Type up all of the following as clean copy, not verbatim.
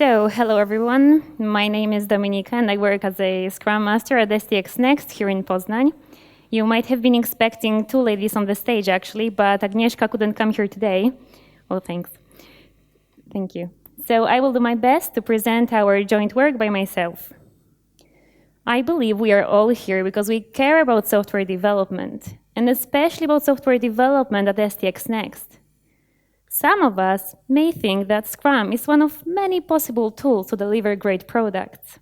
So, hello everyone. My name is Dominika and I work as a Scrum Master at STX Next here in Poznań. You might have been expecting two ladies on the stage actually, but Agnieszka couldn't come here today. Oh, thanks. Thank you. So I will do my best to present our joint work by myself. I believe we are all here because we care about software development, and especially about software development at STX Next. Some of us may think that Scrum is one of many possible tools to deliver great products.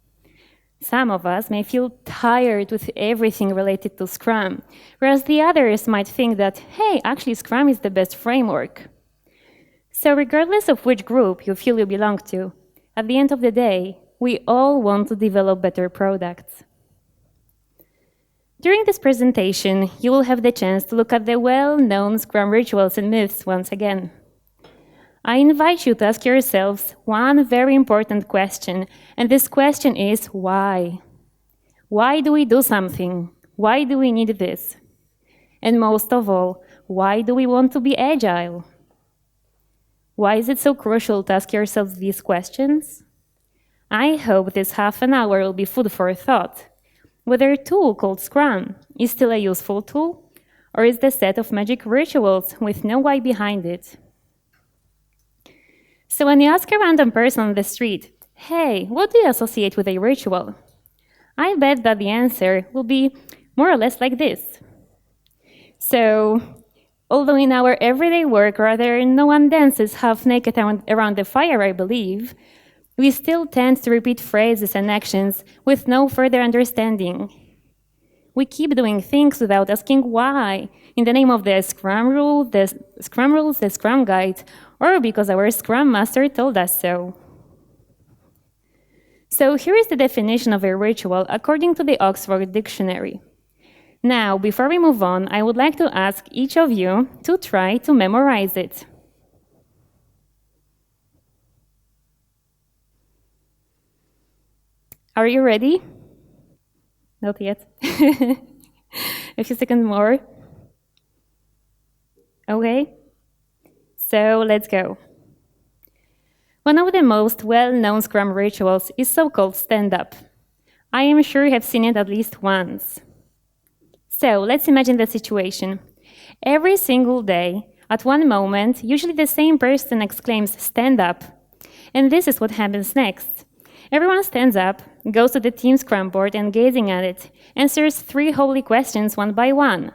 Some of us may feel tired with everything related to Scrum, whereas the others might think that, hey, actually Scrum is the best framework. So regardless of which group you feel you belong to, at the end of the day, we all want to develop better products. During this presentation, you will have the chance to look at the well-known Scrum rituals and myths once again. I invite you to ask yourselves one very important question, and this question is why? Why do we do something? Why do we need this? And most of all, why do we want to be agile? Why is it so crucial to ask yourselves these questions? I hope this half an hour will be food for thought. Whether a tool called Scrum is still a useful tool, or is the set of magic rituals with no why behind it. So when you ask a random person on the street, hey, what do you associate with a ritual? I bet that the answer will be more or less like this. So, although in our everyday work, rather, no one dances half naked around the fire, I believe, we still tend to repeat phrases and actions with no further understanding. We keep doing things without asking why, in the name of the Scrum rules, the Scrum guide, or because our Scrum Master told us so. So here is the definition of a ritual according to the Oxford Dictionary. Now, before we move on, I would like to ask each of you to try to memorize it. Are you ready? Not yet. A few seconds more. Okay. So let's go. One of the most well-known Scrum rituals is so-called Standup. I am sure you have seen it at least once. So let's imagine the situation. Every single day, at one moment, usually the same person exclaims, "Stand up." And this is what happens next. Everyone stands up, goes to the team Scrum board and gazing at it, answers 3 holy questions one by one.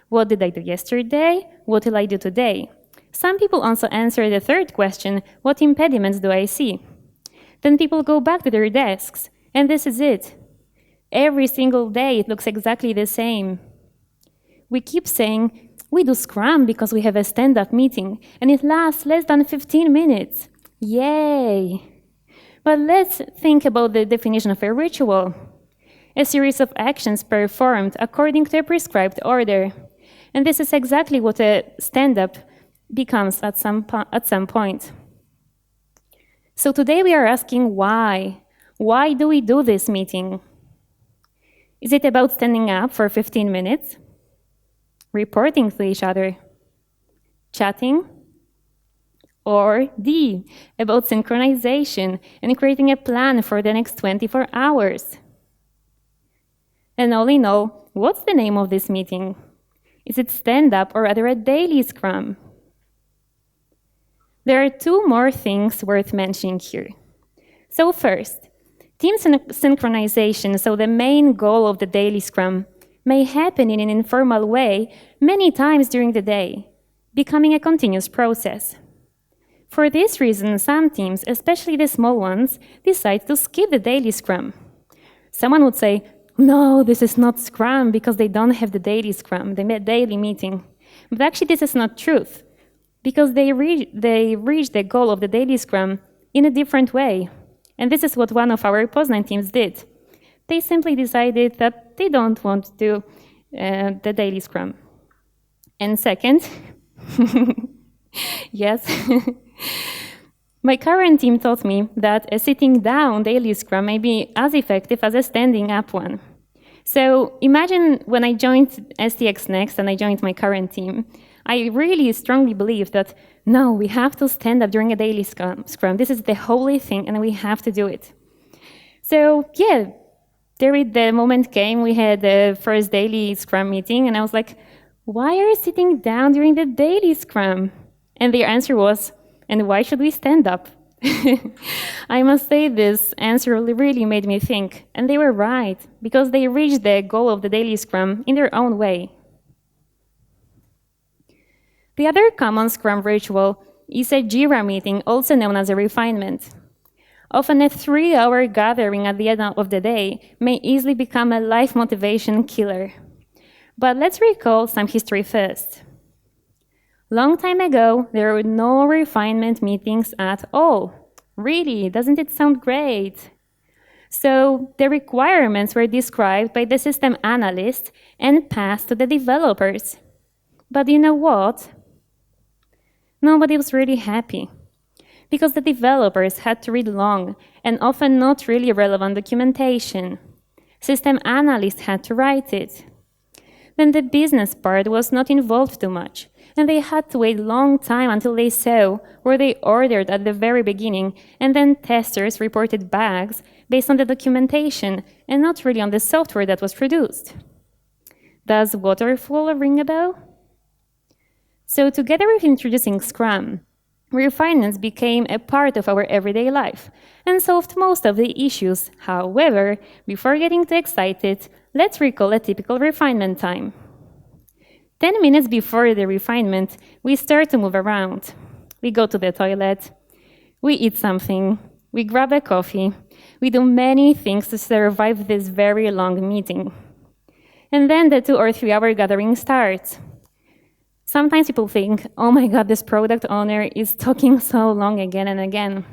What did I do yesterday? What will I do today? Some people also answer the 3rd question, what impediments do I see? Then people go back to their desks, and this is it. Every single day it looks exactly the same. We keep saying, we do Scrum because we have a stand-up meeting, and it lasts less than 15 minutes. Yay! But let's think about the definition of a ritual. A series of actions performed according to a prescribed order. And this is exactly what a stand-up becomes at some point. So today we are asking why. Why do we do this meeting? Is it about standing up for 15 minutes? Reporting to each other? Chatting? Or D, about synchronization and creating a plan for the next 24 hours? And all in all, what's the name of this meeting? Is it stand-up or rather a daily Scrum? There are 2 more things worth mentioning here. So first, team synchronization, so the main goal of the daily Scrum, may happen in an informal way many times during the day, becoming a continuous process. For this reason, some teams, especially the small ones, decide to skip the daily Scrum. Someone would say, no, this is not Scrum because they don't have the daily Scrum, the daily meeting. But actually this is not truth, because they reach the goal of the daily Scrum in a different way. And this is what one of our Poznań teams did. They simply decided that they don't want to do the daily Scrum. And second, yes, my current team taught me that a sitting down daily Scrum may be as effective as a standing up one. So imagine when I joined STX Next and I joined my current team, I really strongly believe that, no, we have to stand up during a daily Scrum. This is the holy thing, and we have to do it. So, yeah, the moment came, we had the first daily Scrum meeting, and I was like, why are you sitting down during the daily Scrum? And their answer was, and why should we stand up? I must say this answer really made me think, and they were right, because they reached the goal of the daily Scrum in their own way. The other common Scrum ritual is a JIRA meeting, also known as a refinement. Often a 3-hour gathering at the end of the day may easily become a life motivation killer. But let's recall some history first. Long time ago, there were no refinement meetings at all. Really, doesn't it sound great? So the requirements were described by the system analyst and passed to the developers. But you know what? Nobody was really happy, because the developers had to read long and often not really relevant documentation. System analysts had to write it. Then the business part was not involved too much, and they had to wait a long time until they saw where they ordered at the very beginning, and then testers reported bugs based on the documentation and not really on the software that was produced. Does waterfall ring a bell? So together with introducing Scrum, refinements became a part of our everyday life and solved most of the issues. However, before getting too excited, let's recall a typical refinement time. 10 minutes before the refinement, we start to move around. We go to the toilet, we eat something, we grab a coffee, we do many things to survive this very long meeting. And then the 2 or 3 hour gathering starts. Sometimes people think, oh my God, this product owner is talking so long again and again,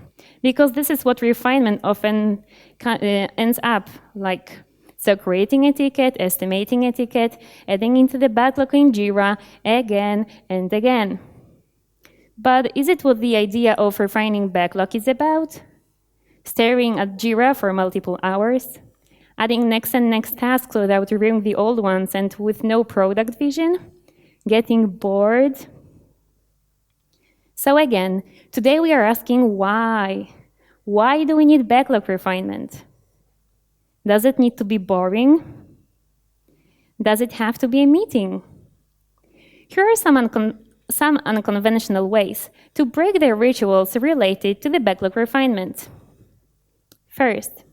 because this is what refinement often ends up like. So creating a ticket, estimating a ticket, adding into the backlog in JIRA again and again. But is it what the idea of refining backlog is about? Staring at JIRA for multiple hours? Adding next and next tasks without reviewing the old ones and with no product vision? Getting bored? So again, today we are asking why. Why do we need backlog refinement? Does it need to be boring? Does it have to be a meeting? Here are some unconventional ways to break the rituals related to the backlog refinement. First,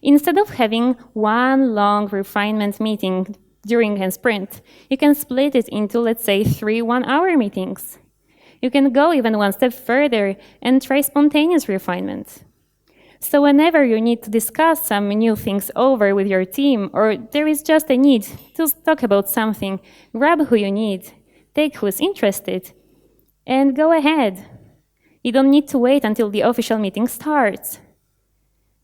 instead of having one long refinement meeting during a sprint, you can split it into, let's say, 3 one-hour meetings. You can go even one step further and try spontaneous refinement. So whenever you need to discuss some new things over with your team, or there is just a need to talk about something, grab who you need, take who's interested, and go ahead. You don't need to wait until the official meeting starts.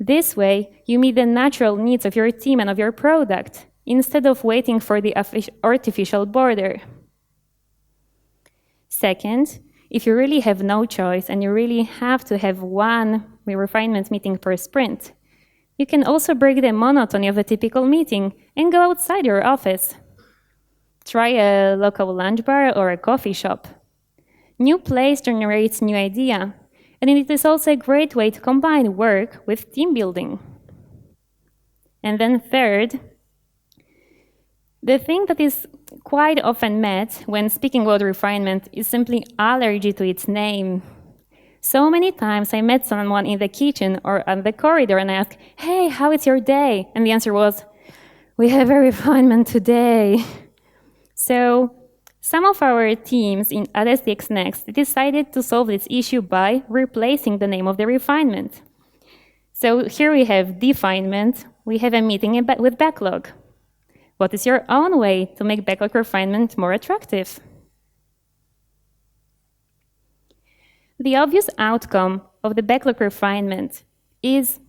This way, you meet the natural needs of your team and of your product, instead of waiting for the artificial border. Second, if you really have no choice and you really have to have one refinement meeting per sprint, you can also break the monotony of a typical meeting and go outside your office. Try a local lunch bar or a coffee shop. New place generates new idea, and it is also a great way to combine work with team building. And then third, the thing that is quite often met when speaking about refinement is simply allergy to its name. So many times I met someone in the kitchen or on the corridor and I asked, hey, how is your day? And the answer was, we have a refinement today. So some of our teams at SDX Next decided to solve this issue by replacing the name of the refinement. So here we have definement, we have a meeting with backlog. What is your own way to make backlog refinement more attractive? The obvious outcome of the backlog refinement is,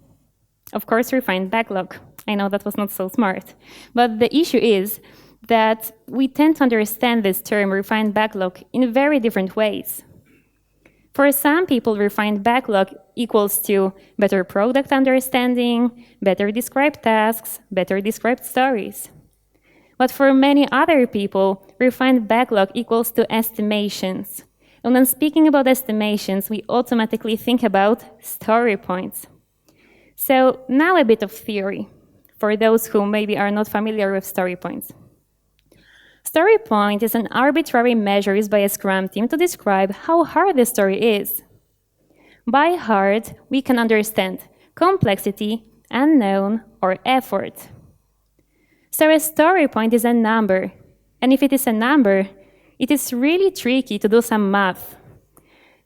of course, refined backlog. I know that was not so smart, but the issue is that we tend to understand this term refined backlog in very different ways. For some people, refined backlog equals to better product understanding, better described tasks, better described stories. But for many other people, refined backlog equals to estimations. And when speaking about estimations, we automatically think about story points. So now a bit of theory, for those who maybe are not familiar with story points. Story point is an arbitrary measure used by a Scrum team to describe how hard the story is. By hard, we can understand complexity, unknown, or effort. So a story point is a number, and if it is a number, it is really tricky to do some math.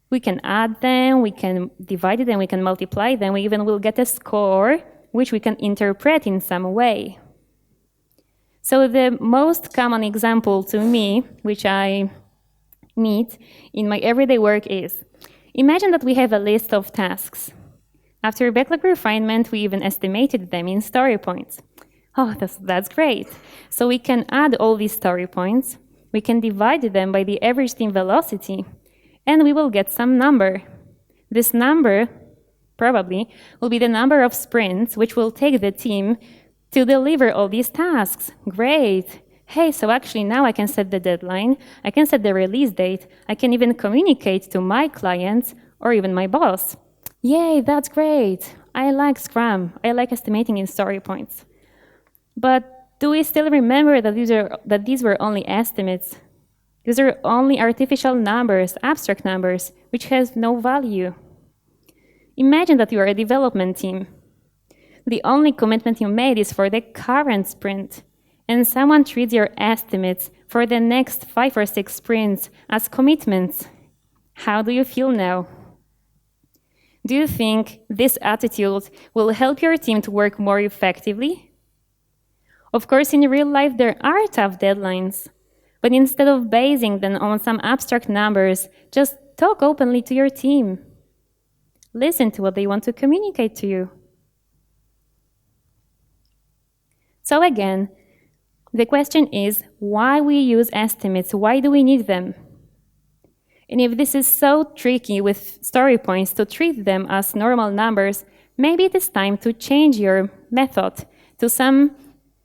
We can add them, we can divide them, we can multiply them, we even will get a score, which we can interpret in some way. So the most common example to me, which I meet in my everyday work is, imagine that we have a list of tasks. After backlog refinement, we even estimated them in story points. Oh, that's great. So we can add all these story points, we can divide them by the average team velocity, and we will get some number. This number, probably, will be the number of sprints which will take the team to deliver all these tasks. Great. Hey, so actually now I can set the deadline, I can set the release date, I can even communicate to my clients or even my boss. Yay, that's great. I like Scrum. I like estimating in story points. But do we still remember that these were only estimates? These are only artificial numbers, abstract numbers, which has no value. Imagine that you are a development team. The only commitment you made is for the current sprint, and someone treats your estimates for the next 5 or 6 sprints as commitments. How do you feel now? Do you think this attitude will help your team to work more effectively? Of course, in real life, there are tough deadlines, but instead of basing them on some abstract numbers, just talk openly to your team. Listen to what they want to communicate to you. So again, the question is why we use estimates, why do we need them? And if this is so tricky with story points to treat them as normal numbers, maybe it is time to change your method to some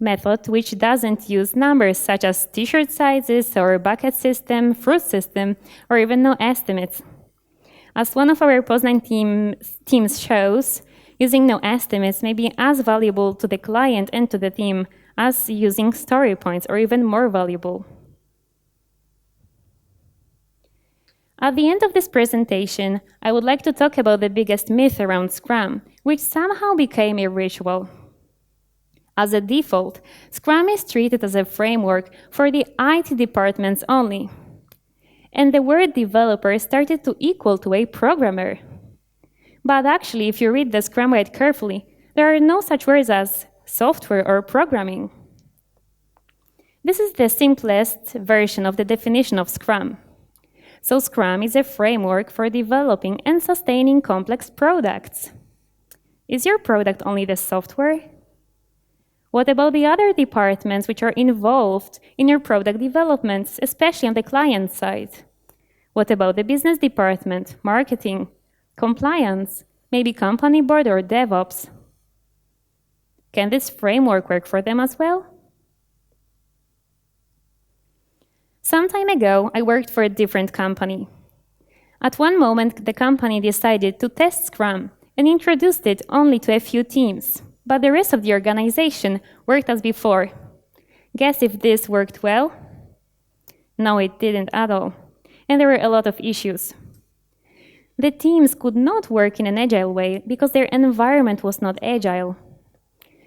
method which doesn't use numbers such as t-shirt sizes or bucket system, fruit system, or even no estimates. As one of our Poznan teams shows, using no estimates may be as valuable to the client and to the team as using story points, or even more valuable. At the end of this presentation, I would like to talk about the biggest myth around Scrum, which somehow became a ritual. As a default, Scrum is treated as a framework for the IT departments only. And the word developer started to equal to a programmer. But actually, if you read the Scrum Guide carefully, there are no such words as software or programming. This is the simplest version of the definition of Scrum. So Scrum is a framework for developing and sustaining complex products. Is your product only the software? What about the other departments which are involved in your product developments, especially on the client side? What about the business department, marketing, compliance, maybe company board or DevOps? Can this framework work for them as well? Some time ago, I worked for a different company. At one moment, the company decided to test Scrum and introduced it only to a few teams, but the rest of the organization worked as before. Guess if this worked well? No, it didn't at all, and there were a lot of issues. The teams could not work in an agile way because their environment was not agile.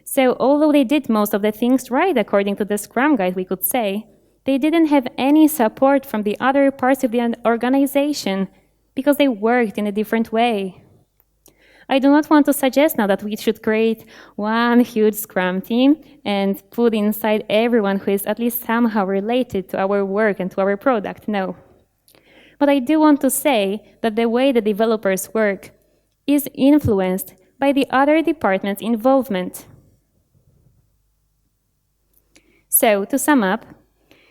So although they did most of the things right according to the Scrum Guide, we could say, they didn't have any support from the other parts of the organization because they worked in a different way. I do not want to suggest now that we should create one huge Scrum team and put inside everyone who is at least somehow related to our work and to our product. No. But I do want to say that the way the developers work is influenced by the other departments' involvement. So, to sum up,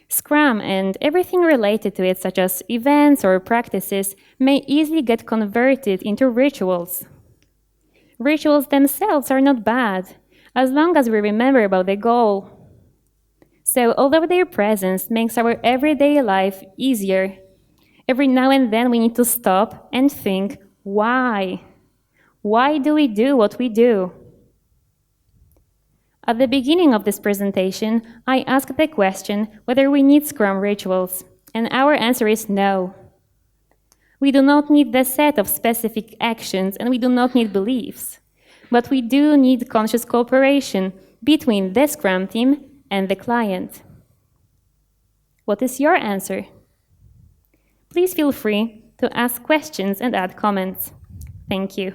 Scrum and everything related to it, such as events or practices, may easily get converted into rituals. Rituals themselves are not bad, as long as we remember about the goal. So although their presence makes our everyday life easier, every now and then we need to stop and think, why? Why do we do what we do? At the beginning of this presentation, I asked the question whether we need Scrum rituals, and our answer is no. We do not need the set of specific actions, and we do not need beliefs. But we do need conscious cooperation between the Scrum team and the client. What is your answer? Please feel free to ask questions and add comments. Thank you.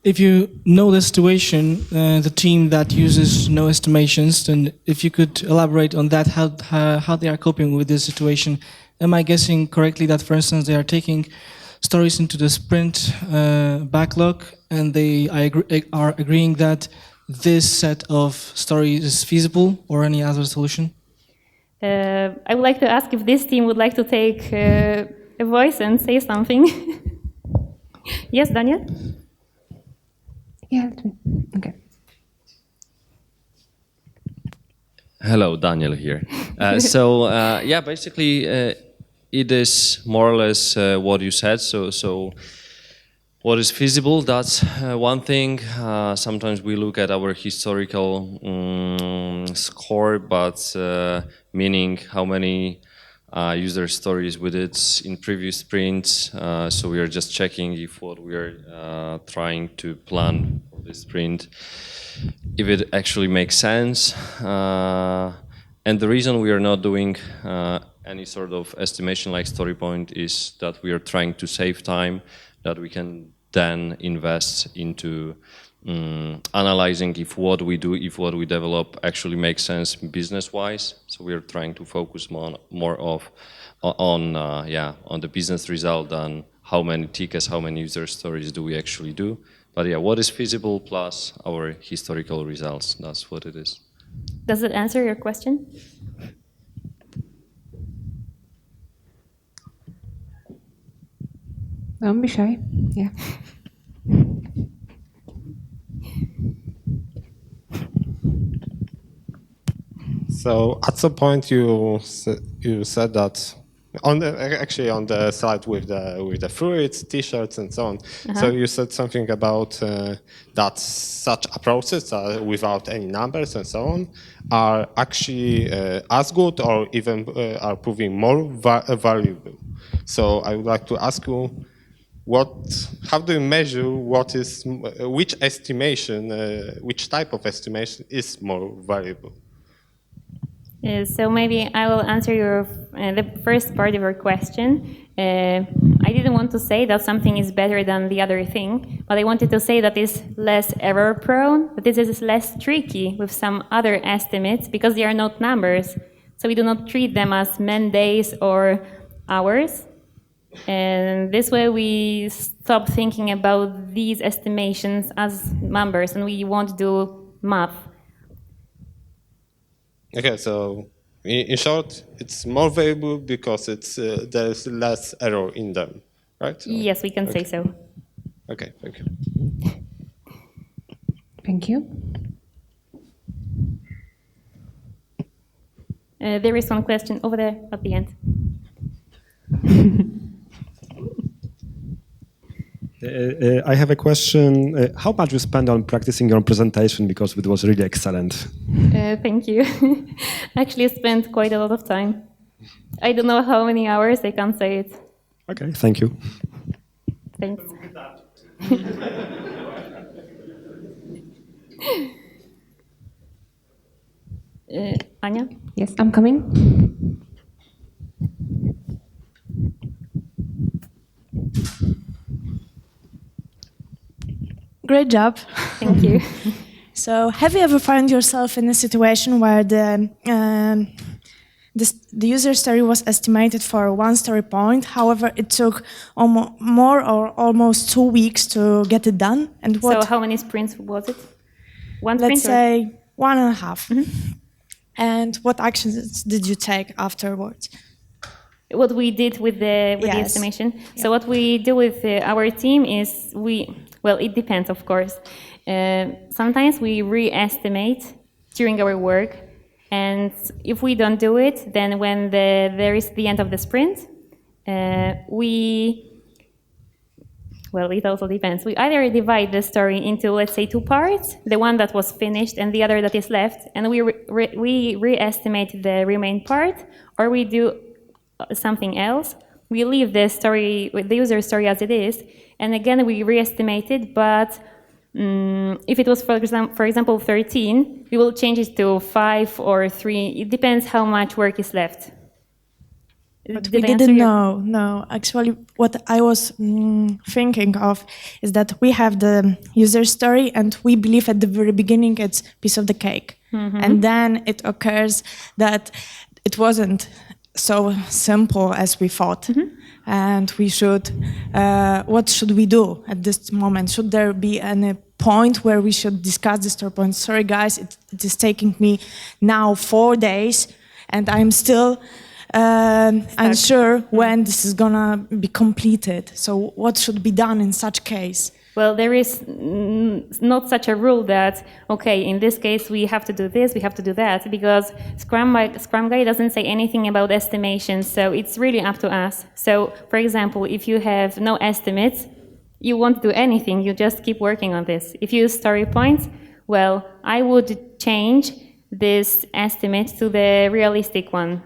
If you know the situation, the team that uses no estimations, then if you could elaborate on that, how they are coping with this situation. Am I guessing correctly that, for instance, they are taking stories into the sprint backlog, and they are agreeing that this set of stories is feasible, or any other solution? I would like to ask if this team would like to take a voice and say something. Yes, Daniel? Yeah, okay. Hello, Daniel here. Basically, it is more or less what you said. So what is feasible, that's one thing. Sometimes we look at our historical score, but meaning how many user stories we did in previous sprints. So we are just checking if what we are trying to plan for this sprint, if it actually makes sense. And the reason we are not doing any sort of estimation like story point is that we are trying to save time that we can then invest into analyzing if what we do, if what we develop actually makes sense business-wise. So we are trying to focus more on the business result than how many tickets, how many user stories do we actually do. But yeah, what is feasible plus our historical results, that's what it is. Does it answer your question? Don't be shy. Yeah. So at some point you said that on the slide with the fruits, t-shirts, and so on. So you said something about that such approaches without any numbers and so on are actually as good or even are proving more valuable. So I would like to ask you, how do you measure which estimation, which type of estimation is more valuable? So maybe I will answer the first part of your question. I didn't want to say that something is better than the other thing, but I wanted to say that it's less error prone, that this is less tricky with some other estimates because they are not numbers. So we do not treat them as man days or hours. And this way we stop thinking about these estimations as numbers and we won't do math. Okay, so in short, it's more valuable because there's less error in them, right? So, yes, we can say so. Okay, thank you. Thank you. There is one question over there at the end. I have a question. How much you spend on practicing your presentation, because it was really excellent? Thank you. Actually, I spent quite a lot of time. I don't know how many hours, I can't say it. Okay, thank you. Thanks. Anya? Yes, I'm coming. Great job. Thank you. So, have you ever found yourself in a situation where the user story was estimated for one story point, however, it took more or almost 2 weeks to get it done? And So how many sprints was it? One sprint? Let's say 1.5. And what actions did you take afterwards? What we did with the Yes. estimation. So what we do with our team is it depends, of course. Sometimes we re-estimate during our work, and if we don't do it, then when there is the end of the sprint, it also depends. We either divide the story into, let's say, 2 parts, the one that was finished and the other that is left, and we re-estimate the remaining part, or we do something else. We leave the story, the user story as it is, and again we re-estimate it, but if it was, for example, 13, we will change it to 5 or 3. It depends how much work is left. But Did we I answer didn't your- know. No, actually, what I was thinking of is that we have the user story, and we believe at the very beginning it's piece of the cake, and then it occurs that it wasn't so simple as we thought, and we should. What should we do at this moment? Should there be any point where we should discuss the story point? Sorry, guys, it is taking me now 4 days, and I'm still. Unsure when this is gonna be completed. So what should be done in such case? Well, there is not such a rule that, okay, in this case we have to do this, we have to do that, because Scrum Guide doesn't say anything about estimations, so it's really up to us. So, for example, if you have no estimates, you won't do anything, you just keep working on this. If you use story points, well, I would change this estimate to the realistic one.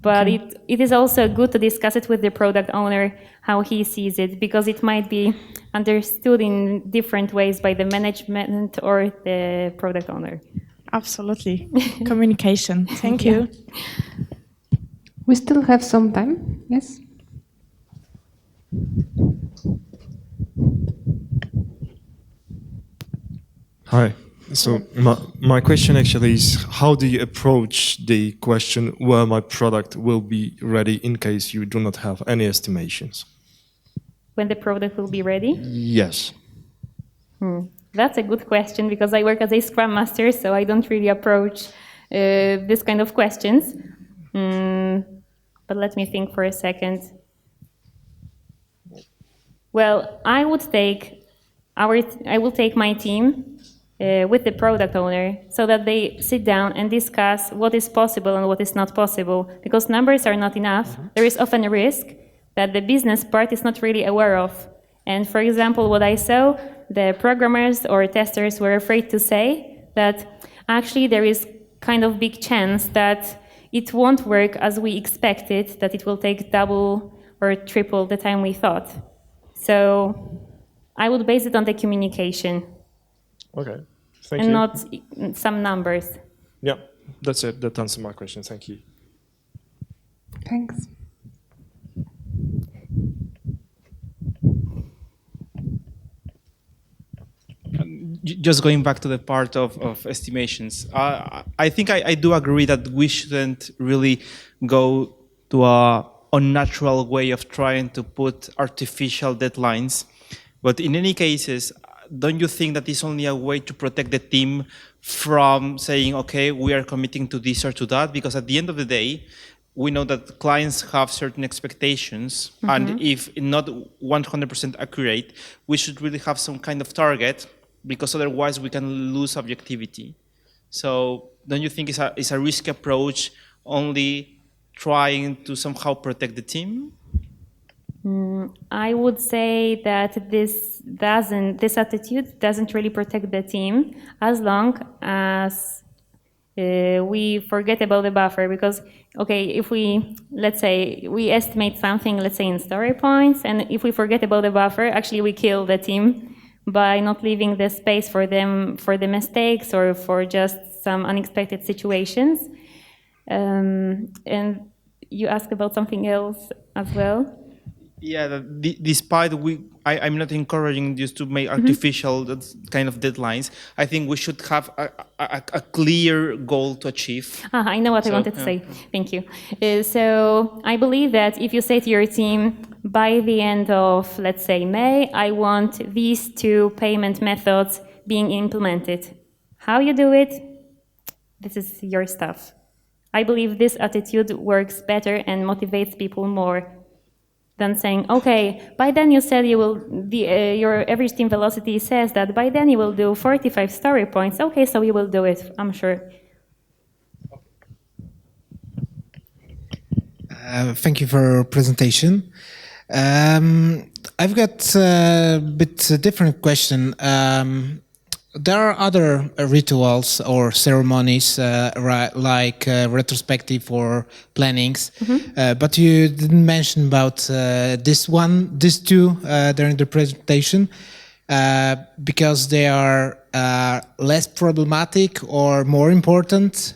But it is also good to discuss it with the product owner, how he sees it, because it might be understood in different ways by the management or the product owner. Absolutely. Communication. Thank you. We still have some time. Yes. Hi. So my question actually is, how do you approach the question where my product will be ready in case you do not have any estimations? When the product will be ready? Yes. That's a good question, because I work as a Scrum Master, so I don't really approach this kind of questions. But let me think for a second. Well, I will take my team with the product owner, so that they sit down and discuss what is possible and what is not possible, because numbers are not enough. There is often a risk that the business part is not really aware of. And for example, what I saw, the programmers or testers were afraid to say that actually there is kind of big chance that it won't work as we expected, that it will take double or triple the time we thought. So I would base it on the communication. Okay. Thank And you. not some numbers. Yeah, that's it. That answers my question. Thank you. Thanks. Just going back to the part of estimations, I think I do agree that we shouldn't really go to a unnatural way of trying to put artificial deadlines. But in any cases, don't you think that is only a way to protect the team from saying, okay, we are committing to this or to that? Because at the end of the day, we know that clients have certain expectations, and if not 100% accurate, we should really have some kind of target, because otherwise we can lose objectivity. So don't you think it's a risky approach, only trying to somehow protect the team? I would say that this attitude doesn't really protect the team as long as we forget about the buffer. Because, okay, if let's say we estimate something, let's say in story points, and if we forget about the buffer, actually we kill the team by not leaving the space for them for the mistakes or for just some unexpected situations. And you asked about something else as well. Yeah, despite I'm not encouraging you to make artificial kind of deadlines. I think we should have a clear goal to achieve. I know what I wanted to say. Thank you. So I believe that if you say to your team, by the end of, let's say, May, I want these 2 payment methods being implemented. How you do it, this is your stuff. I believe this attitude works better and motivates people more than saying, okay, by then you said you will, your average team velocity says that by then you will do 45 story points. Okay, so you will do it, I'm sure. Thank you for your presentation. I've got a bit different question. There are other rituals or ceremonies like retrospective or plannings, but you didn't mention about these two during the presentation because they are less problematic or more important.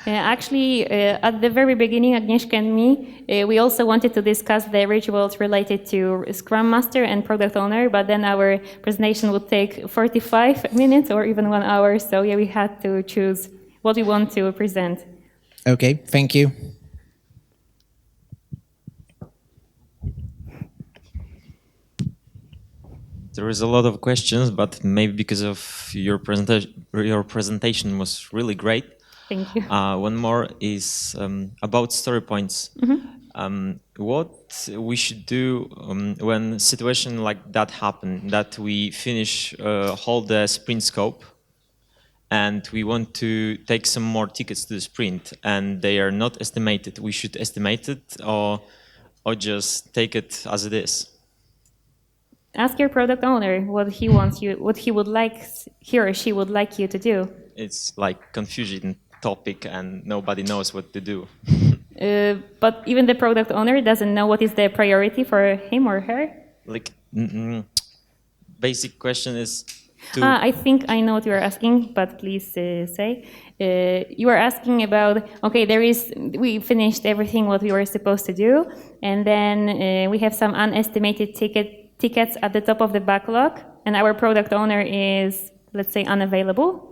Actually, at the very beginning, Agnieszka and me, we also wanted to discuss the rituals related to Scrum Master and Product Owner, but then our presentation would take 45 minutes or even 1 hour, so yeah, we had to choose what we want to present. Okay, thank you. There is a lot of questions, but maybe because of your presentation was really great. Thank you. One more is about story points. What we should do when situation like that happen, that we finish whole the sprint scope and we want to take some more tickets to the sprint and they are not estimated. We should estimate it or just take it as it is. Ask your product owner what he wants you, what he would like, he or she would like you to do. It's like confusing topic and nobody knows what to do. But even the product owner doesn't know what is the priority for him or her. Like, basic question is I think I know what you are asking, but please say. You are asking about, okay, we finished everything what we were supposed to do, and then we have some unestimated tickets at the top of the backlog, and our product owner is, let's say, unavailable.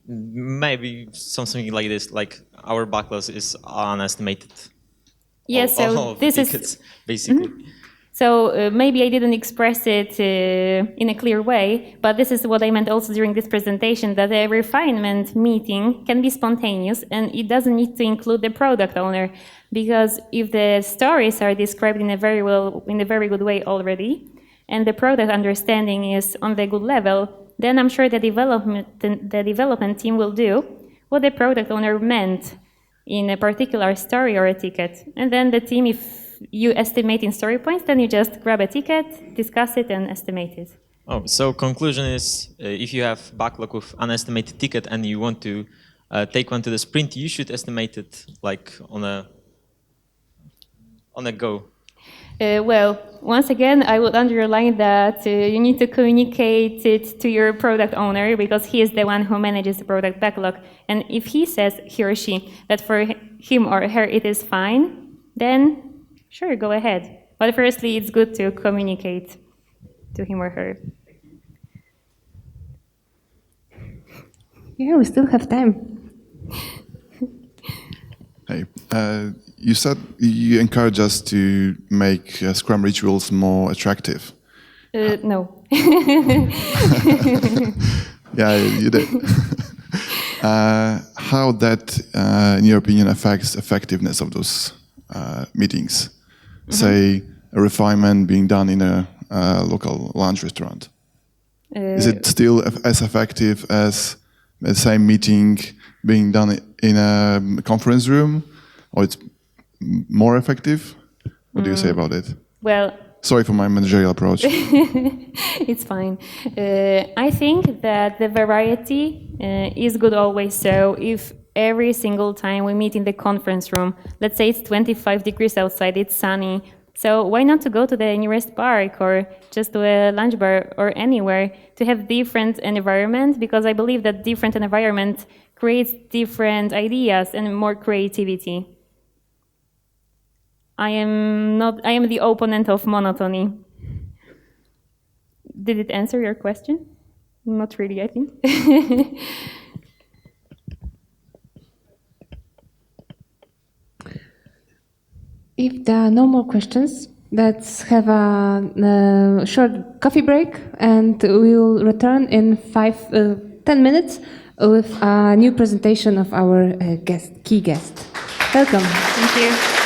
Maybe something like this, like our backlog is unestimated. Yes, all this tickets, basically. So maybe I didn't express it in a clear way, but this is what I meant also during this presentation, that a refinement meeting can be spontaneous and it doesn't need to include the product owner, because if the stories are described in a very good way already, and the product understanding is on the good level, then I'm sure the development team will do what the product owner meant in a particular story or a ticket. And then the team, if you estimate in story points, then you just grab a ticket, discuss it, and estimate it. Oh, so conclusion is, if you have backlog with unestimated ticket and you want to take one to the sprint, you should estimate it like on a go. Well, once again, I would underline that you need to communicate it to your product owner because he is the one who manages the product backlog. And if he says, he or she, that for him or her it is fine, then sure, go ahead. But firstly, it's good to communicate to him or her. Yeah, we still have time. Hey, you said you encourage us to make Scrum rituals more attractive. No. Yeah, you did. How that, in your opinion, affects effectiveness of those meetings? Say, a refinement being done in a local lunch restaurant. Is it still as effective as the same meeting being done in a conference room, or it's more effective? What do you say about it? Well, sorry for my managerial approach. It's fine. I think that the variety is good always. So if every single time we meet in the conference room, let's say it's 25 degrees outside, it's sunny, so why not to go to the nearest park or just to a lunch bar or anywhere to have different environment, because I believe that different environment creates different ideas and more creativity. I am the opponent of monotony. Did it answer your question? Not really, I think. If there are no more questions, let's have a short coffee break and we will return in 10 minutes with a new presentation of our key guest. Welcome. Thank you.